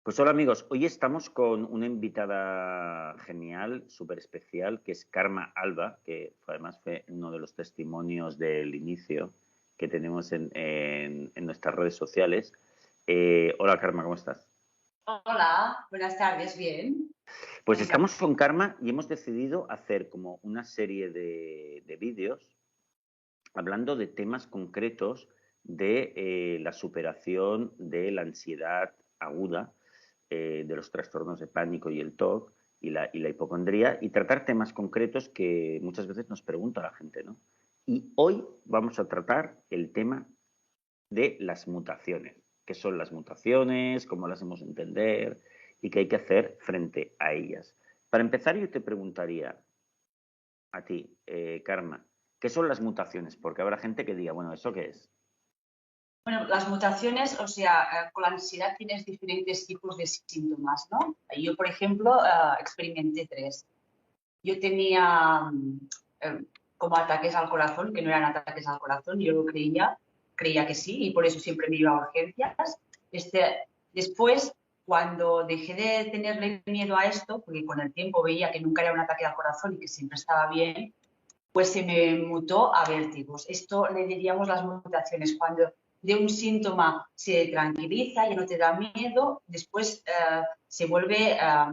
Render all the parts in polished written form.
Pues hola amigos, hoy estamos con una invitada genial, súper especial, que es Karma Alba, que además fue uno de los testimonios del inicio que tenemos en nuestras redes sociales. Hola Karma, ¿cómo estás? Hola, buenas tardes, bien. Pues estamos con Karma y hemos decidido hacer como una serie de vídeos hablando de temas concretos de la superación de la ansiedad aguda, de los trastornos de pánico y el TOC y la hipocondría, y tratar temas concretos que muchas veces nos pregunta la gente, ¿no? Y hoy vamos a tratar el tema de las mutaciones. ¿Qué son las mutaciones? ¿Cómo las hemos de entender? ¿Y qué hay que hacer frente a ellas? Para empezar, yo te preguntaría a ti, Karma, ¿qué son las mutaciones? Porque habrá gente que diga, bueno, ¿eso qué es? Bueno, las mutaciones, o sea, con la ansiedad tienes diferentes tipos de síntomas, ¿no? Yo, por ejemplo, experimenté tres. Yo tenía eh, como ataques al corazón, que no eran ataques al corazón, yo lo creía que sí, y por eso siempre me iba a urgencias. Después, cuando dejé de tenerle miedo a esto, porque con el tiempo veía que nunca era un ataque al corazón y que siempre estaba bien, pues se me mutó a vértigos. Esto le diríamos las mutaciones, cuando de un síntoma se tranquiliza, ya no te da miedo, después se vuelve a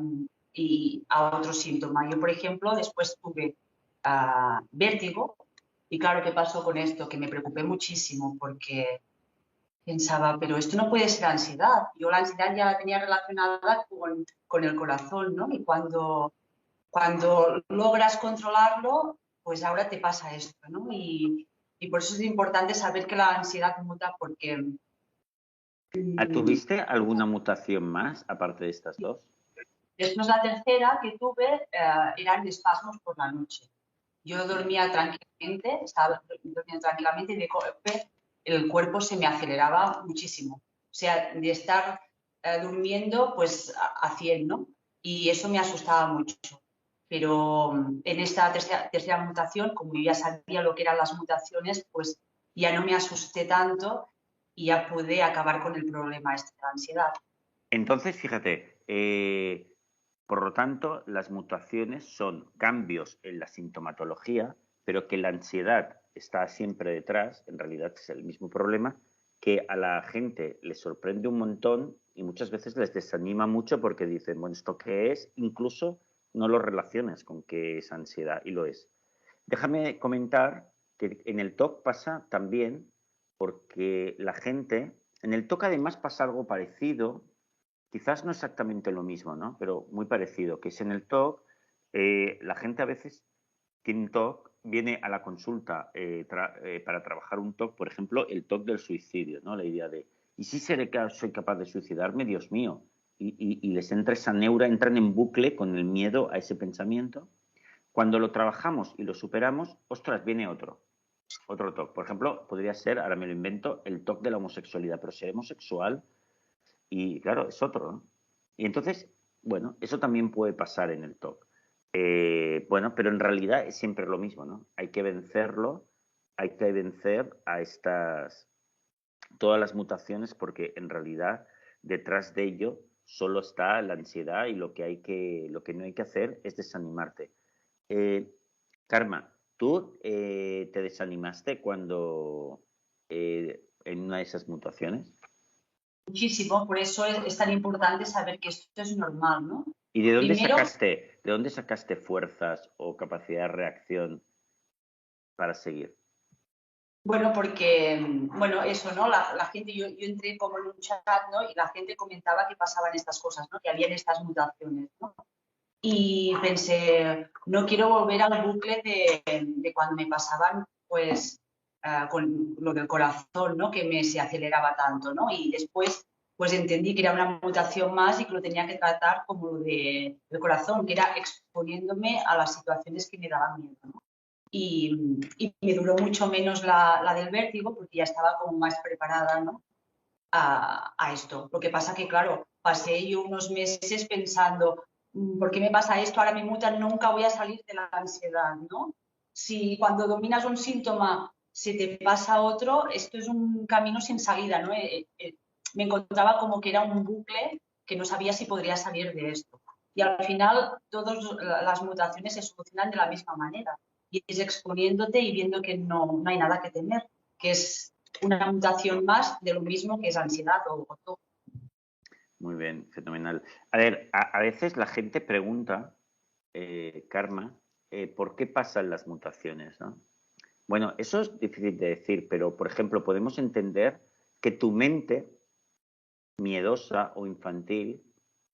otro síntoma. Yo, por ejemplo, después tuve vértigo y claro, ¿qué pasó con esto? Que me preocupé muchísimo porque pensaba, pero esto no puede ser ansiedad. Yo la ansiedad ya la tenía relacionada con el corazón, ¿no? Y cuando logras controlarlo, pues ahora te pasa esto, ¿no? Y por eso es importante saber que la ansiedad muta porque ¿Tuviste alguna mutación más aparte de estas dos? después la tercera que tuve eran espasmos por la noche. Yo dormía tranquilamente, estaba durmiendo tranquilamente y de golpe el cuerpo se me aceleraba muchísimo. O sea, de estar durmiendo pues a 100, ¿no? Y eso me asustaba mucho. Pero en esta tercera mutación, como yo ya sabía lo que eran las mutaciones, pues ya no me asusté tanto y ya pude acabar con el problema este de la ansiedad. Entonces, fíjate, por lo tanto, las mutaciones son cambios en la sintomatología, pero que la ansiedad está siempre detrás, en realidad es el mismo problema, que a la gente les sorprende un montón y muchas veces les desanima mucho porque dicen, bueno, ¿esto qué es? Incluso no lo relacionas con que es ansiedad y lo es. Déjame comentar que en el TOC pasa también porque la gente, en el TOC además pasa algo parecido. Quizás no exactamente lo mismo, ¿no? Pero muy parecido, que es en el TOC, la gente a veces tiene un TOC, viene a la consulta para trabajar un TOC, por ejemplo, el TOC del suicidio, ¿no? La idea de, ¿y si soy capaz de suicidarme? Dios mío. Y les entra esa neura, entran en bucle con el miedo a ese pensamiento. Cuando lo trabajamos y lo superamos, ostras, viene otro TOC. Por ejemplo, podría ser, ahora me lo invento, el TOC de la homosexualidad, pero ser homosexual y claro, es otro, ¿no? Y entonces, bueno, eso también puede pasar en el TOC. Bueno, pero en realidad es siempre lo mismo, ¿no? Hay que vencerlo, hay que vencer a todas las mutaciones porque en realidad detrás de ello solo está la ansiedad y lo que no hay que hacer es desanimarte. Karma, ¿tú te desanimaste cuando en una de esas mutaciones? Muchísimo, por eso es tan importante saber que esto es normal, ¿no? ¿Y Primero, de dónde sacaste fuerzas o capacidad de reacción para seguir? bueno, porque, bueno, eso, ¿no? La gente, yo entré como en un chat, ¿no? Y la gente comentaba que pasaban estas cosas, ¿no? Que habían estas mutaciones, ¿no? Y pensé, no quiero volver al bucle de cuando me pasaban, pues, con lo del corazón, ¿no? Que se aceleraba tanto, ¿no? Y después, pues entendí que era una mutación más y que lo tenía que tratar como lo del corazón, que era exponiéndome a las situaciones que me daban miedo, ¿no? Y me duró mucho menos la del vértigo porque ya estaba como más preparada, ¿no? A esto. Lo que pasa que, claro, pasé yo unos meses pensando, ¿por qué me pasa esto? Ahora me mutan, nunca voy a salir de la ansiedad, ¿no? Si cuando dominas un síntoma se te pasa otro, esto es un camino sin salida, ¿no? Me encontraba como que era un bucle que no sabía si podría salir de esto. Y al final todas las mutaciones se solucionan de la misma manera. Y es exponiéndote y viendo que no hay nada que temer, que es una mutación más de lo mismo que es ansiedad o todo. Muy bien, fenomenal. A ver, a veces la gente pregunta, Karma, ¿por qué pasan las mutaciones, ¿no? Bueno, eso es difícil de decir, pero por ejemplo, podemos entender que tu mente miedosa o infantil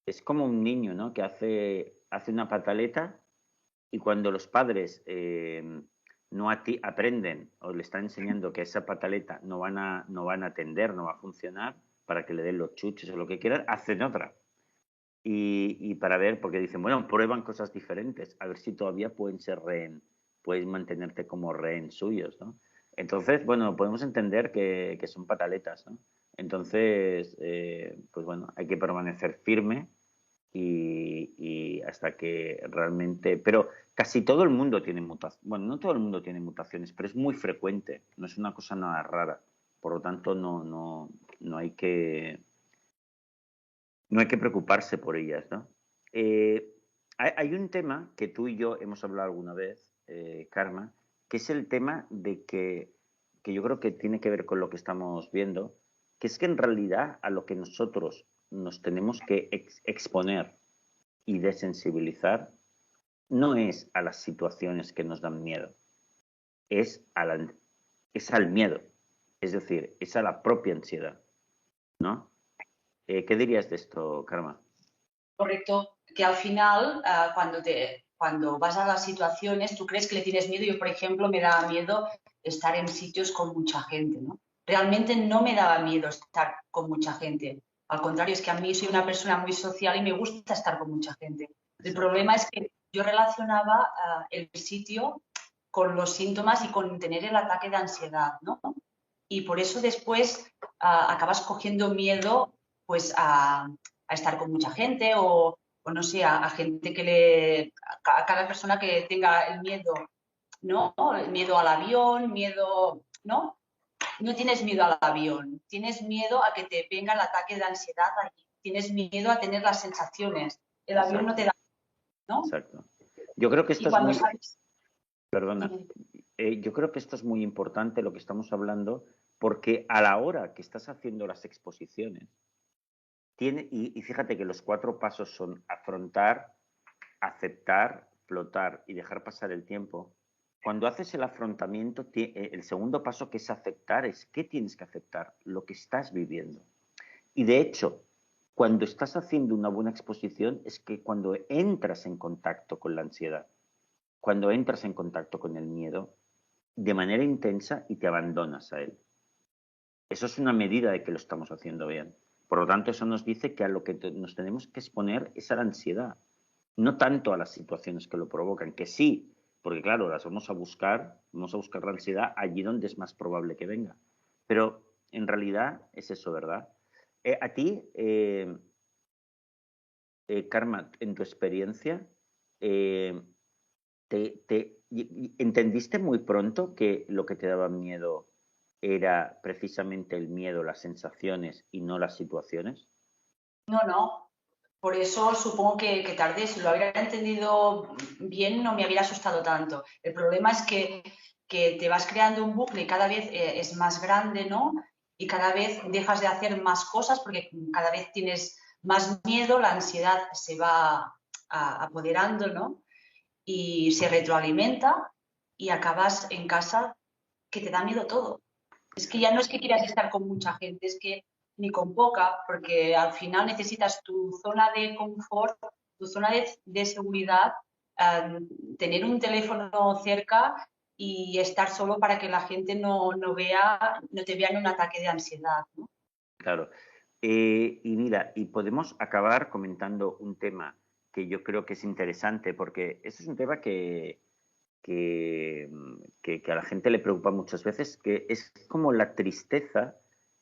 es como un niño, ¿no? Que hace una pataleta y cuando los padres no aprenden o le están enseñando que esa pataleta no van a atender, no va a funcionar para que le den los chuches o lo que quieran, hacen otra. Y para ver, porque dicen, bueno, prueban cosas diferentes, a ver si todavía pueden ser rehén, puedes mantenerte como rehén suyos, ¿no? Entonces, bueno, podemos entender que son pataletas, ¿no? Entonces, pues bueno, hay que permanecer firme y hasta que realmente... Pero casi todo el mundo tiene mutaciones. Bueno, no todo el mundo tiene mutaciones, pero es muy frecuente, no es una cosa nada rara. Por lo tanto, no hay que preocuparse por ellas, ¿no? Hay un tema que tú y yo hemos hablado alguna vez, Karma, que es el tema de que yo creo que tiene que ver con lo que estamos viendo, que es que en realidad a lo que nosotros nos tenemos que exponer y desensibilizar no es a las situaciones que nos dan miedo, es es al miedo, es decir, es a la propia ansiedad, ¿no? ¿Qué dirías de esto, Karma? Correcto, que al final, cuando vas a las situaciones, tú crees que le tienes miedo. Yo, por ejemplo, me daba miedo estar en sitios con mucha gente, ¿no? Realmente no me daba miedo estar con mucha gente. Al contrario, es que a mí soy una persona muy social y me gusta estar con mucha gente. El Exacto. problema es que yo relacionaba el sitio con los síntomas y con tener el ataque de ansiedad, ¿no? Y por eso después acabas cogiendo miedo, pues, a estar con mucha gente o no sé, a gente a cada persona que tenga el miedo, ¿no? El miedo al avión, miedo, ¿no? No tienes miedo al avión, tienes miedo a que te venga el ataque de ansiedad allí, tienes miedo a tener las sensaciones. El avión no Exacto, te da, ¿no? exacto. Yo creo que Y esto es cuando muy, sabes... perdona, yo creo que esto es muy importante lo que estamos hablando, porque a la hora que estás haciendo las exposiciones, y fíjate que los 4 pasos son afrontar, aceptar, flotar y dejar pasar el tiempo. Cuando haces el afrontamiento, el segundo paso que es aceptar es qué tienes que aceptar, lo que estás viviendo. Y de hecho, cuando estás haciendo una buena exposición es que cuando entras en contacto con la ansiedad, cuando entras en contacto con el miedo, de manera intensa y te abandonas a él. Eso es una medida de que lo estamos haciendo bien. Por lo tanto, eso nos dice que a lo que nos tenemos que exponer es a la ansiedad, no tanto a las situaciones que lo provocan, que sí, porque claro, las vamos a buscar la ansiedad allí donde es más probable que venga. Pero en realidad es eso, ¿verdad? A ti, Karma, en tu experiencia, eh, ¿entendiste muy pronto que lo que te daba miedo era precisamente el miedo, las sensaciones y no las situaciones? No, no. Por eso supongo que tardé. Si lo hubiera entendido bien, no me hubiera asustado tanto. El problema es que te vas creando un bucle y cada vez es más grande, ¿no? Y cada vez dejas de hacer más cosas porque cada vez tienes más miedo, la ansiedad se va apoderando, ¿no? Y se retroalimenta y acabas en casa que te da miedo todo. Es que ya no es que quieras estar con mucha gente, es que ni con poca, porque al final necesitas tu zona de confort, tu zona de seguridad, tener un teléfono cerca y estar solo para que la gente no te vea en un ataque de ansiedad, ¿no? Claro. Y mira, y podemos acabar comentando un tema que yo creo que es interesante, porque este es un tema que a la gente le preocupa muchas veces, que es como la tristeza,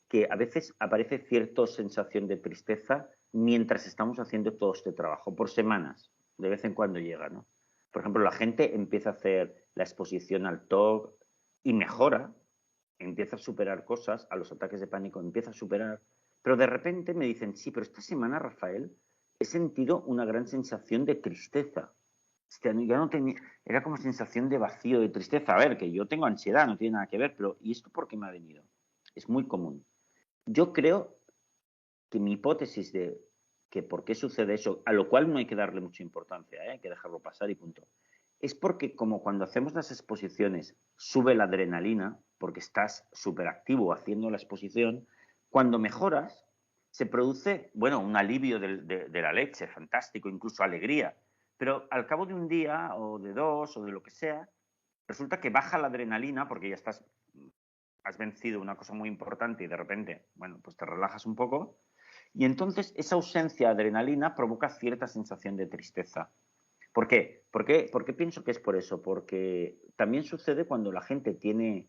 que a veces aparece cierta sensación de tristeza mientras estamos haciendo todo este trabajo, por semanas, de vez en cuando llega, ¿no? Por ejemplo, la gente empieza a hacer la exposición al TOC y mejora, empieza a superar cosas, a los ataques de pánico empieza a superar, Pero de repente me dicen, sí, pero esta semana, Rafael, he sentido una gran sensación de tristeza. Ya no tenía, era como sensación de vacío, de tristeza. A ver, que yo tengo ansiedad, no tiene nada que ver, pero ¿y esto por qué me ha venido? Es muy común. Yo creo que mi hipótesis de que por qué sucede eso, a lo cual no hay que darle mucha importancia, hay que dejarlo pasar y punto, es porque como cuando hacemos las exposiciones sube la adrenalina, porque estás súper activo haciendo la exposición, cuando mejoras se produce, bueno, un alivio de la leche, fantástico, incluso alegría, pero al cabo de un día o de dos o de lo que sea, resulta que baja la adrenalina porque ya has vencido una cosa muy importante y de repente, bueno, pues te relajas un poco y entonces esa ausencia de adrenalina provoca cierta sensación de tristeza. ¿Por qué? ¿Por qué pienso que es por eso? Porque también sucede cuando la gente tiene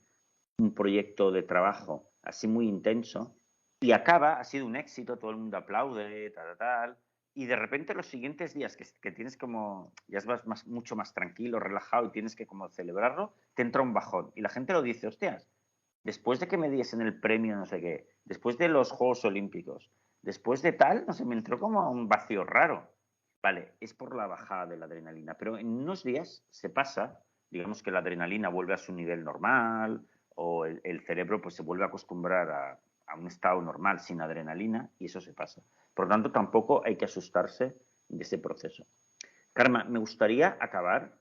un proyecto de trabajo así muy intenso y acaba, ha sido un éxito, todo el mundo aplaude, tal, y de repente los siguientes días que tienes como, ya vas mucho más tranquilo, relajado y tienes que como celebrarlo, te entra un bajón. Y la gente lo dice, hostias, después de que me diesen el premio no sé qué, después de los Juegos Olímpicos, después de tal, no sé, me entró como un vacío raro. Vale, es por la bajada de la adrenalina, pero en unos días se pasa, digamos que la adrenalina vuelve a su nivel normal o el cerebro pues se vuelve a acostumbrar a un estado normal sin adrenalina y eso se pasa. Por lo tanto, tampoco hay que asustarse de ese proceso. Karma, me gustaría acabar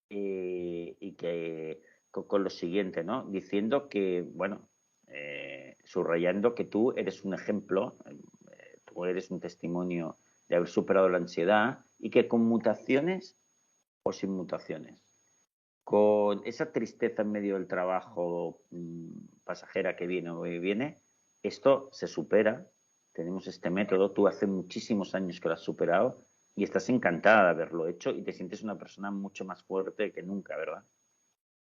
y que con lo siguiente, ¿no? Diciendo que, bueno, subrayando que tú eres un ejemplo, tú eres un testimonio de haber superado la ansiedad y que con mutaciones o sin mutaciones, con esa tristeza en medio del trabajo pasajera que viene o que viene, esto se supera. Tenemos este método, tú hace muchísimos años que lo has superado y estás encantada de haberlo hecho y te sientes una persona mucho más fuerte que nunca, ¿verdad?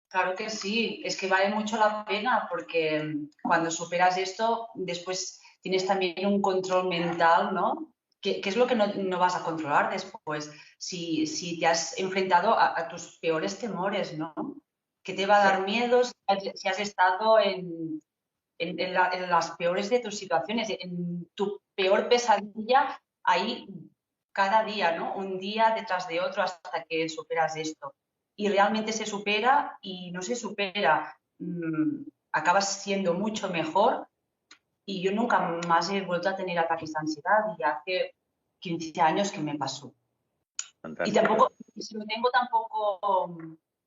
Claro que sí, es que vale mucho la pena porque cuando superas esto, después tienes también un control mental, ¿no? ¿Qué es lo que no vas a controlar después? Si te has enfrentado a tus peores temores, ¿no? ¿Qué te va a dar miedo si has estado en las peores de tus situaciones, en tu peor pesadilla, ahí cada día, ¿no? Un día detrás de otro hasta que superas esto? Y realmente se supera y no se supera, acabas siendo mucho mejor y yo nunca más he vuelto a tener ataques de ansiedad y hace 15 años que me pasó. Y Fantástico. tampoco, si lo tengo tampoco,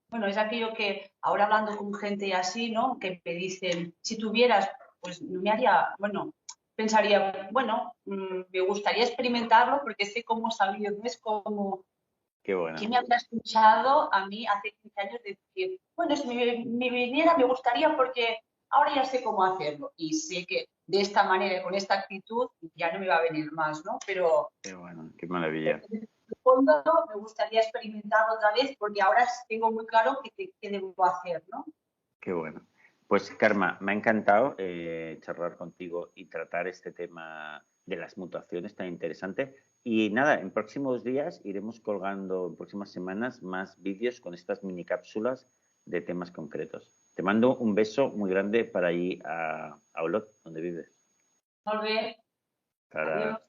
bueno, es aquello que ahora hablando con gente así, ¿no? Que me dicen, si tuvieras, pues no me haría, bueno, pensaría, bueno, me gustaría experimentarlo porque sé cómo salir, no es como, Qué bueno. ¿quién me habría escuchado a mí hace 15 años decir, bueno, si me viniera me gustaría porque ahora ya sé cómo hacerlo y sé que de esta manera y con esta actitud ya no me va a venir más, ¿no? Pero Qué bueno, qué maravilla. en el fondo me gustaría experimentarlo otra vez porque ahora tengo muy claro qué debo hacer, ¿no? Qué bueno. Pues Karma, me ha encantado charlar contigo y tratar este tema de las mutaciones tan interesante. Y nada, en próximos días iremos colgando, en próximas semanas, más vídeos con estas mini cápsulas de temas concretos. Te mando un beso muy grande para allí a Olot, donde vives. Molt bé, Para adiós.